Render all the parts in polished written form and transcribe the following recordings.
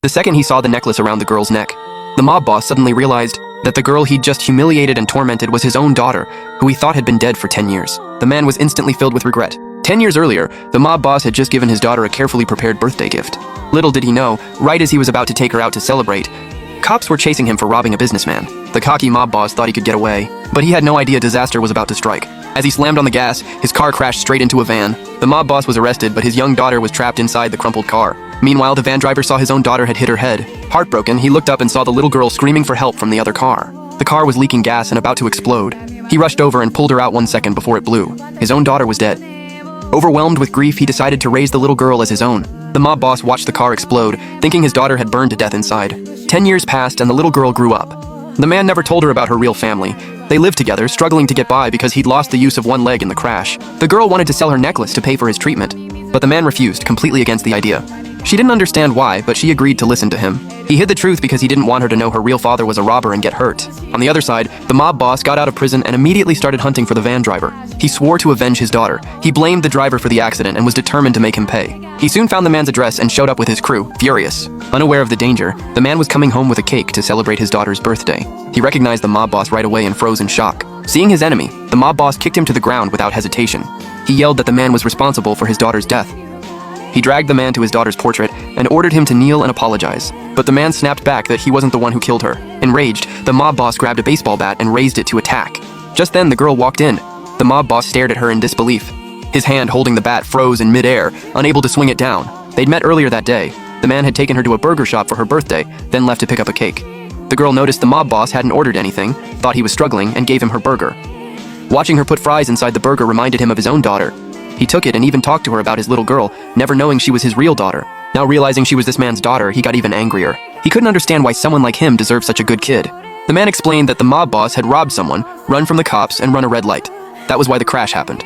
The second he saw the necklace around the girl's neck, the mob boss suddenly realized that the girl he'd just humiliated and tormented was his own daughter, who he thought had been dead for 10 years. The man was instantly filled with regret. 10 years earlier, the mob boss had just given his daughter a carefully prepared birthday gift. Little did he know, right as he was about to take her out to celebrate, cops were chasing him for robbing a businessman. The cocky mob boss thought he could get away, but he had no idea disaster was about to strike. As he slammed on the gas, his car crashed straight into a van. The mob boss was arrested, but his young daughter was trapped inside the crumpled car. Meanwhile, the van driver saw his own daughter had hit her head. Heartbroken, he looked up and saw the little girl screaming for help from the other car. The car was leaking gas and about to explode. He rushed over and pulled her out 1 second before it blew. His own daughter was dead. Overwhelmed with grief, he decided to raise the little girl as his own. The mob boss watched the car explode, thinking his daughter had burned to death inside. 10 years passed and the little girl grew up. The man never told her about her real family. They lived together, struggling to get by because he'd lost the use of one leg in the crash. The girl wanted to sell her necklace to pay for his treatment, but the man refused, completely against the idea. She didn't understand why, but she agreed to listen to him. He hid the truth because he didn't want her to know her real father was a robber and get hurt. On the other side, the mob boss got out of prison and immediately started hunting for the van driver. He swore to avenge his daughter. He blamed the driver for the accident and was determined to make him pay. He soon found the man's address and showed up with his crew, furious. Unaware of the danger, the man was coming home with a cake to celebrate his daughter's birthday. He recognized the mob boss right away and froze in shock. Seeing his enemy, the mob boss kicked him to the ground without hesitation. He yelled that the man was responsible for his daughter's death. He dragged the man to his daughter's portrait and ordered him to kneel and apologize. But the man snapped back that he wasn't the one who killed her. Enraged, the mob boss grabbed a baseball bat and raised it to attack. Just then, the girl walked in. The mob boss stared at her in disbelief. His hand holding the bat froze in midair, unable to swing it down. They'd met earlier that day. The man had taken her to a burger shop for her birthday, then left to pick up a cake. The girl noticed the mob boss hadn't ordered anything, thought he was struggling, and gave him her burger. Watching her put fries inside the burger reminded him of his own daughter. He took it and even talked to her about his little girl, never knowing she was his real daughter. Now realizing she was this man's daughter, he got even angrier. He couldn't understand why someone like him deserved such a good kid. The man explained that the mob boss had robbed someone, run from the cops, and run a red light. That was why the crash happened.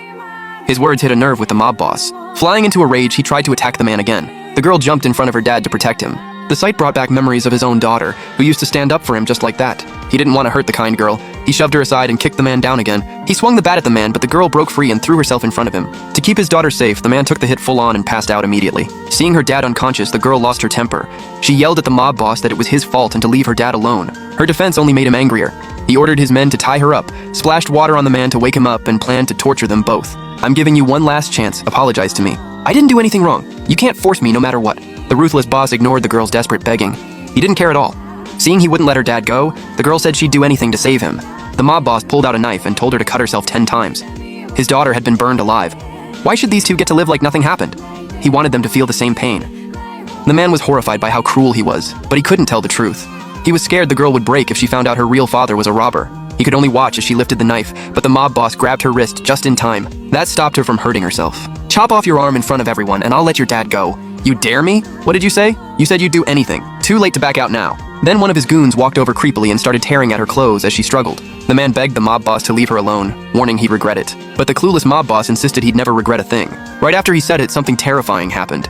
His words hit a nerve with the mob boss. Flying into a rage, he tried to attack the man again. The girl jumped in front of her dad to protect him. The sight brought back memories of his own daughter, who used to stand up for him just like that. He didn't want to hurt the kind girl. He shoved her aside and kicked the man down again. He swung the bat at the man, but the girl broke free and threw herself in front of him. To keep his daughter safe, the man took the hit full on and passed out immediately. Seeing her dad unconscious, the girl lost her temper. She yelled at the mob boss that it was his fault and to leave her dad alone. Her defense only made him angrier. He ordered his men to tie her up, splashed water on the man to wake him up, and planned to torture them both. "I'm giving you one last chance. Apologize to me. I didn't do anything wrong. You can't force me no matter what." The ruthless boss ignored the girl's desperate begging. He didn't care at all. Seeing he wouldn't let her dad go, the girl said she'd do anything to save him. The mob boss pulled out a knife and told her to cut herself 10 times. His daughter had been burned alive. Why should these two get to live like nothing happened? He wanted them to feel the same pain. The man was horrified by how cruel he was, but he couldn't tell the truth. He was scared the girl would break if she found out her real father was a robber. He could only watch as she lifted the knife, but the mob boss grabbed her wrist just in time. That stopped her from hurting herself. "Chop off your arm in front of everyone and I'll let your dad go." "You dare me? What did you say?" "You said you'd do anything. Too late to back out now." Then one of his goons walked over creepily and started tearing at her clothes as she struggled. The man begged the mob boss to leave her alone, warning he'd regret it. But the clueless mob boss insisted he'd never regret a thing. Right after he said it, something terrifying happened.